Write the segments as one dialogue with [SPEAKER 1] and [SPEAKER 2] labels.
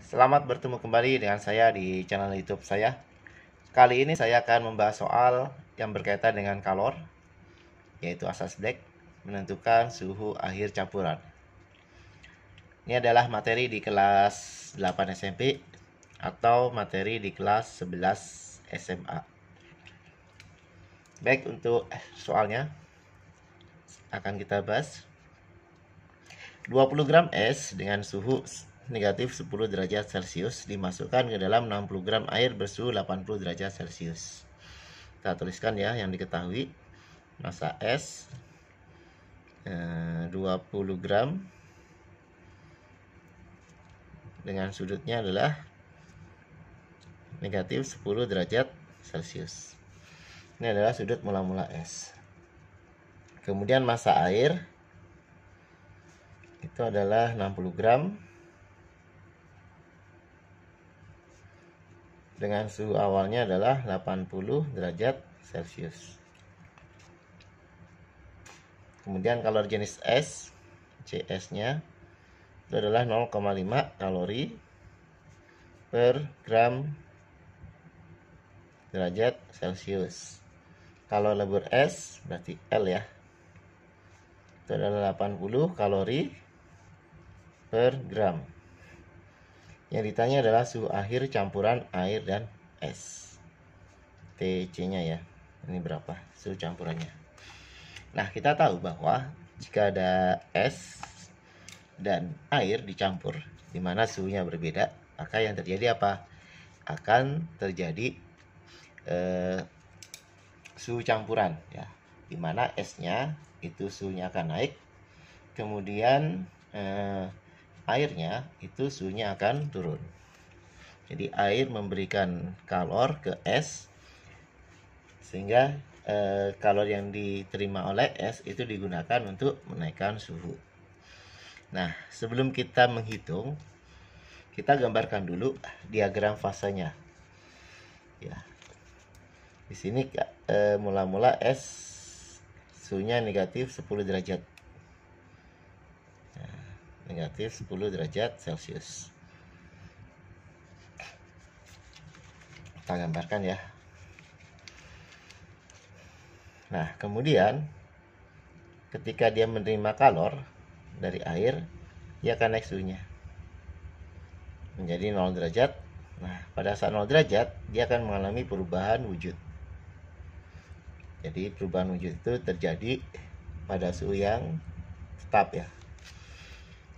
[SPEAKER 1] Selamat bertemu kembali dengan saya di channel YouTube saya. Kali ini saya akan membahas soal yang berkaitan dengan kalor, yaitu asas Black, menentukan suhu akhir campuran. Ini adalah materi di kelas 8 SMP atau materi di kelas 11 SMA. Baik, untuk soalnya akan kita bahas. 20 gram es dengan suhu negatif 10 derajat Celcius dimasukkan ke dalam 60 gram air bersuhu 80 derajat Celcius. Kita tuliskan ya yang diketahui. Massa es 20 gram dengan sudutnya adalah negatif 10 derajat Celcius. Ini adalah sudut mula-mula es. Kemudian massa air itu adalah 60 gram dengan suhu awalnya adalah 80 derajat Celcius. Kemudian kalori jenis es, CS-nya itu adalah 0,5 kalori per gram derajat Celcius. Kalau lebur es berarti L ya, itu adalah 80 kalori per gram. Yang ditanya adalah suhu akhir campuran air dan es, TC-nya ya, ini berapa suhu campurannya. Nah, kita tahu bahwa jika ada es dan air dicampur di mana suhunya berbeda, maka yang terjadi apa? Akan terjadi suhu campuran ya, di mana esnya itu suhunya akan naik, kemudian airnya itu suhunya akan turun. Jadi air memberikan kalor ke es sehingga kalor yang diterima oleh es itu digunakan untuk menaikkan suhu. Nah, sebelum kita menghitung, kita gambarkan dulu diagram fasenya. Ya. Di sini mula-mula es suhunya negatif 10 derajat. Nah, negatif 10 derajat Celcius. Kita gambarkan ya. Nah, kemudian ketika dia menerima kalor dari air, dia akan naik suhunya menjadi 0 derajat. Nah, pada saat 0 derajat, dia akan mengalami perubahan wujud. Jadi, perubahan wujud itu terjadi pada suhu yang tetap ya.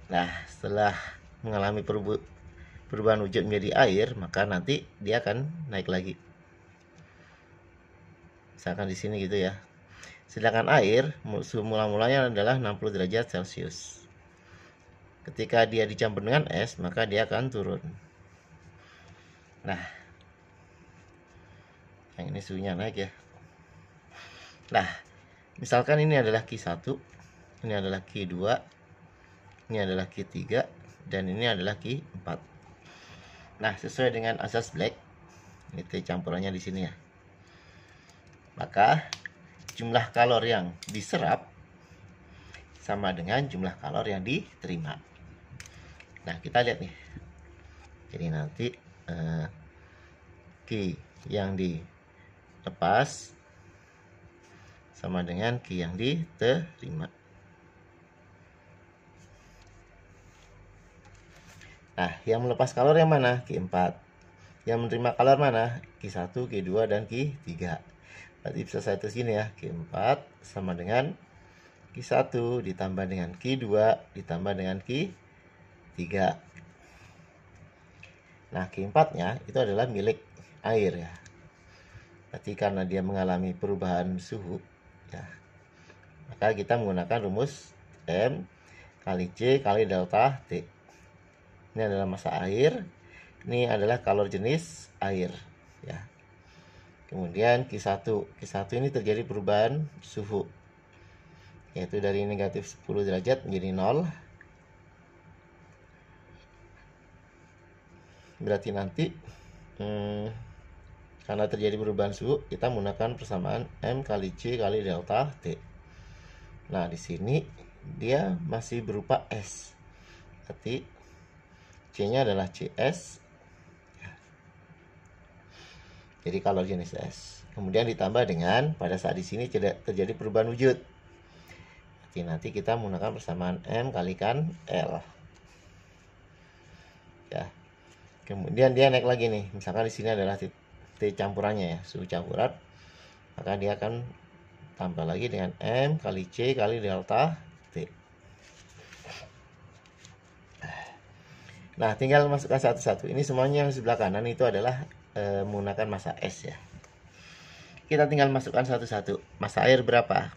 [SPEAKER 1] Nah, setelah mengalami perubahan wujud menjadi air, maka nanti dia akan naik lagi. Misalkan di sini gitu ya. Sedangkan air suhu mula-mulanya adalah 60 derajat Celcius. Ketika dia dicampur dengan es, maka dia akan turun. Nah, yang ini suhunya naik ya. Nah, misalkan ini adalah Q1, ini adalah Q2, ini adalah Q3, dan ini adalah Q4. Nah, sesuai dengan asas Black, ini T campurannya di sini ya. Maka jumlah kalor yang diserap sama dengan jumlah kalor yang diterima. Nah, kita lihat nih. Jadi nanti Q yang dilepas sama dengan Q yang diterima. Nah, yang melepas kalor yang mana? Q4. Yang menerima kalor mana? Q1, Q2, dan Q3. Berarti bisa saya tulis gini ya. Q4 sama dengan Q1 ditambah dengan Q2 ditambah dengan Q3. Nah, Q4-nya itu adalah milik air ya. Berarti karena dia mengalami perubahan suhu ya, maka kita menggunakan rumus M kali C kali delta T. Ini adalah massa air, ini adalah kalor jenis air ya. Kemudian Q1 ini terjadi perubahan suhu, yaitu dari negatif 10 derajat menjadi 0. Berarti nanti karena terjadi perubahan suhu, kita menggunakan persamaan M kali C kali delta T. Nah, di sini dia masih berupa es. Berarti C C-nya adalah CS. Jadi kalor jenis S. Kemudian ditambah dengan pada saat di sini terjadi perubahan wujud. Nanti kita menggunakan persamaan M kalikan L. Ya. Kemudian dia naik lagi nih. Misalkan di sini adalah T campurannya ya, suhu campuran. Maka dia akan tambah lagi dengan M kali C kali delta T. Nah, tinggal masukkan satu-satu. Ini semuanya yang sebelah kanan itu adalah menggunakan massa S ya. Kita tinggal masukkan satu-satu. Massa air berapa?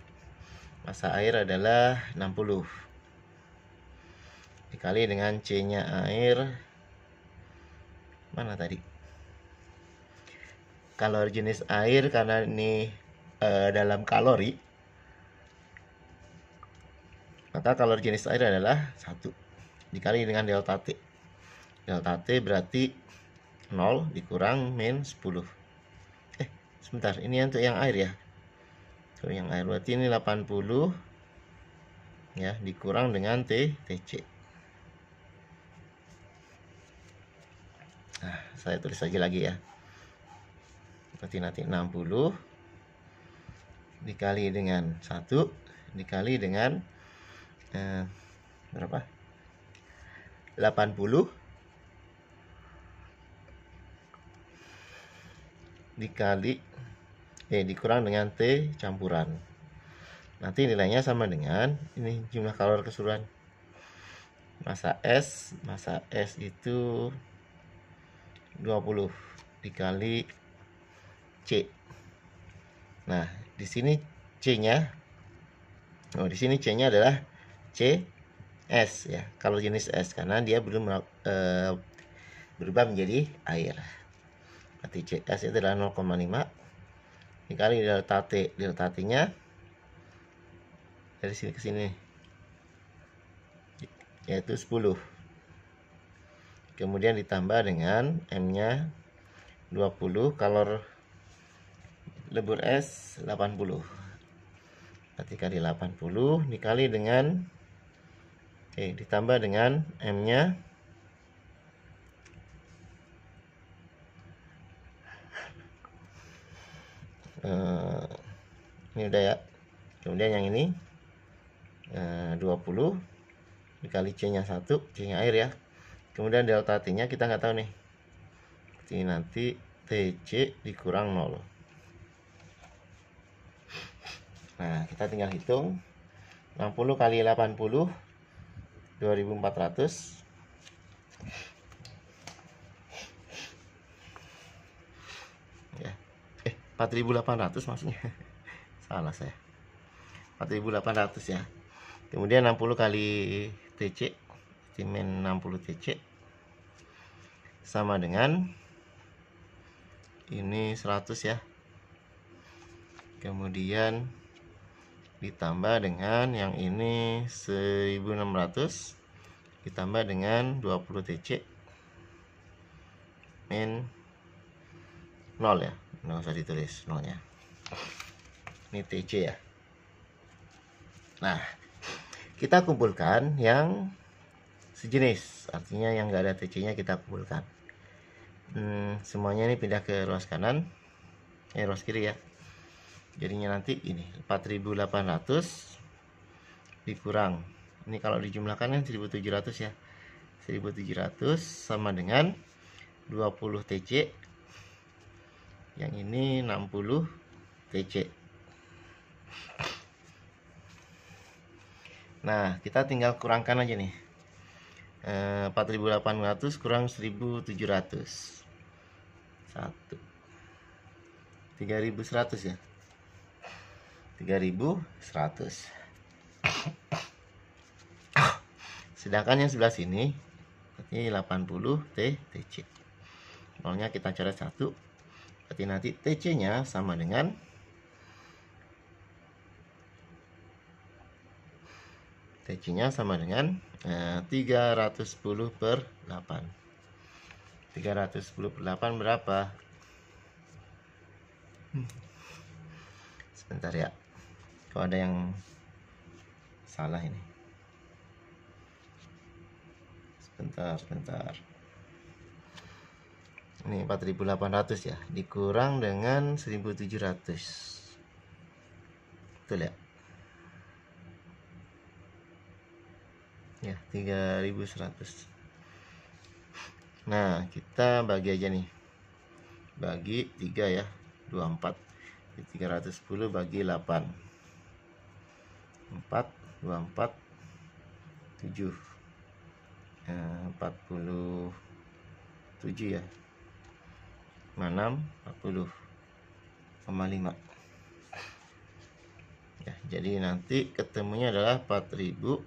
[SPEAKER 1] Massa air adalah 60. Dikali dengan C-nya air. Mana tadi? Kalori jenis air karena ini dalam kalori. Maka kalori jenis air adalah 1 dikali dengan delta T. Delta T berarti 0 dikurang min 10. Sebentar, ini untuk yang air ya. Untuk yang air berarti ini 80 ya, dikurang dengan TC. Nah, saya tulis saja lagi ya. Berarti nanti 60 dikali dengan 1 dikali dengan berapa? 80 dikali dikurang dengan T campuran. Nanti nilainya sama dengan ini jumlah kalori keseluruhan. Massa S itu 20 dikali C. Nah, di sini C-nya di sini C-nya adalah CS ya, kalau jenis S karena dia belum berubah menjadi air. Berarti CS itu adalah 0,5 dikali delta T. Delta T-nya dari sini ke sini yaitu 10. Kemudian ditambah dengan M-nya 20, kalor lebur S 80. Berarti kali 80 dikali dengan ditambah dengan M-nya ini udah ya. Kemudian yang ini 20 dikali C-nya 1, C-nya air ya. Kemudian delta T-nya kita nggak tahu nih. Ini nanti TC dikurang 0. Nah, kita tinggal hitung 60 kali 80 2400 ya. 4800 maksudnya. Salah saya. 4800 ya. Kemudian 60 kali TC min 60 TC sama dengan ini 100 ya. Kemudian ditambah dengan yang ini 1600 ditambah dengan 20 TC min 0 ya. Nggak usah ditulis nolnya. Ini TC ya. Nah, kita kumpulkan yang sejenis, artinya yang nggak ada TC-nya kita kumpulkan. Semuanya ini pindah ke ruas kanan, ruas kiri ya. Jadinya nanti ini 4800 dikurang, ini kalau dijumlahkan kan 1700 ya. 1700 sama dengan 20 TC, yang ini 60 TC. Nah, kita tinggal kurangkan aja nih. 4800 kurang 1700 3100 ya. 3100. Sedangkan yang sebelah sini berarti 80 TC. Nolnya kita coret 1. Berarti nanti TC-nya sama dengan TC-nya sama dengan 310 per 8. 310 per 8 berapa? Sebentar ya. Kalau ada yang salah ini. Sebentar. Ini 4.800 ya, dikurang dengan 1.700. Betul ya? Ya, 3.100. Nah, kita bagi aja nih. Bagi 3 ya, 24. 310 bagi 8. 4, 24, 7. 47 ya. 6, 40,5. Ya, jadi nanti ketemunya adalah 3.000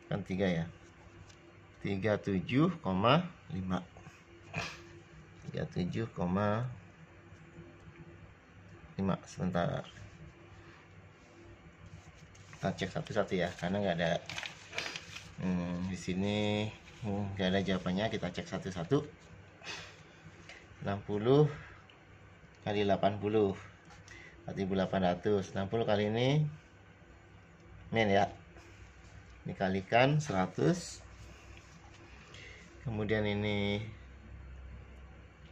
[SPEAKER 1] kan 3 ya, 37,5. 37,5. Sebentar, kita cek satu-satu ya, karena nggak ada di sini nggak ada jawabannya. Kita cek satu-satu. 60 kali 80, 4.800. 60 kali ini ya, dikalikan 100, kemudian ini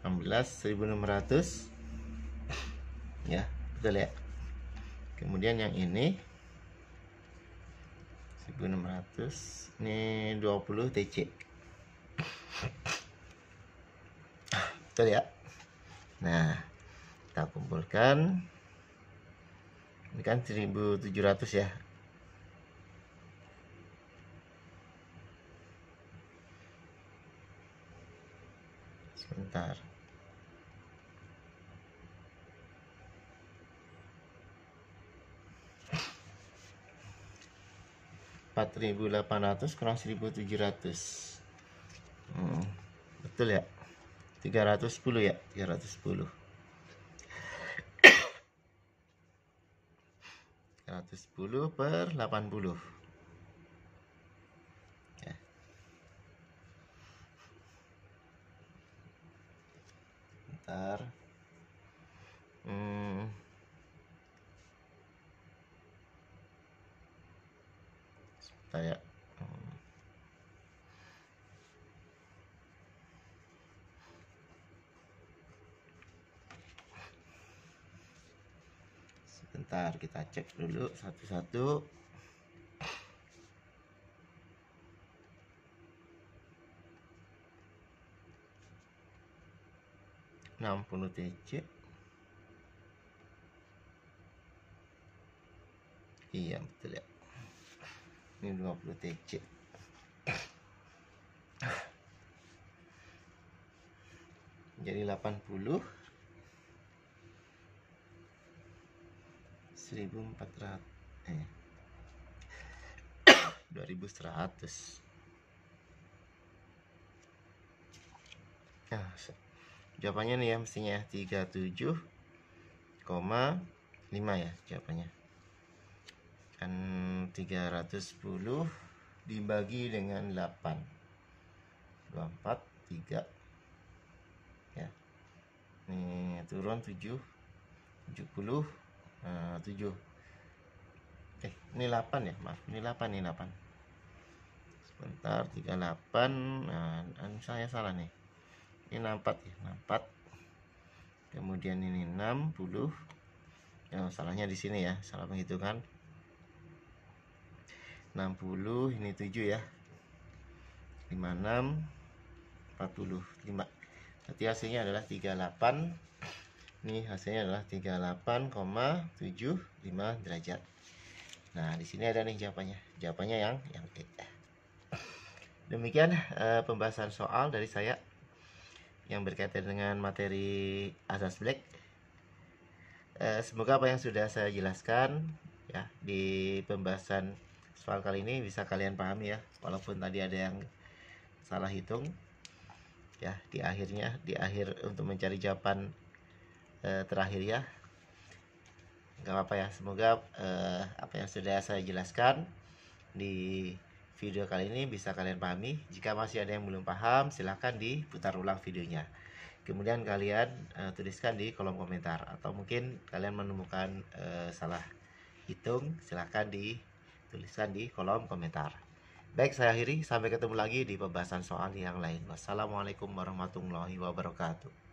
[SPEAKER 1] 16, 1.600 ya, betul ya. Kemudian yang ini 1.600, ini 20 TC, betul ya. Nah, kita kumpulkan, ini kan 1.700 ya. Sebentar, 4.800 kurang 1.700. Betul ya, 310 ya, 310. 310 per 80 ya. Bentar. Sebentar ya. Sebentar, kita cek dulu satu-satu. 60 TC. Iya, betul ya. Ini 20 TC. Jadi 80, 1.400, 2.100. Nah, jawabannya nih ya, mestinya 37,5 ya jawabannya. Kan 310 dibagi dengan 8, 24, 3 ya. Ini turun 7, 70, 7. Ini 8 ya, maaf, ini 8 nih, 8. Sebentar, 38. Nah, saya salah nih. Ini 64 ya, 64. Kemudian ini 60. Ya, salahnya di sini ya, salah penghitungan. 60, ini 7 ya. 56, 45. Berarti hasilnya adalah 38. Ini hasilnya adalah 38,75 derajat. Nah, di sini ada nih jawabannya. Jawabannya yang E. Demikian pembahasan soal dari saya yang berkaitan dengan materi asas black. Semoga apa yang sudah saya jelaskan ya di pembahasan soal kali ini bisa kalian pahami ya, walaupun tadi ada yang salah hitung ya di akhir untuk mencari jawaban terakhir ya. Gak apa-apa ya, semoga apa yang sudah saya jelaskan di video kali ini bisa kalian pahami. Jika masih ada yang belum paham, silahkan diputar ulang videonya. Kemudian kalian tuliskan di kolom komentar, atau mungkin kalian menemukan salah hitung, silahkan tuliskan di kolom komentar. Baik, saya akhiri. Sampai ketemu lagi di pembahasan soal yang lain. Wassalamualaikum warahmatullahi wabarakatuh.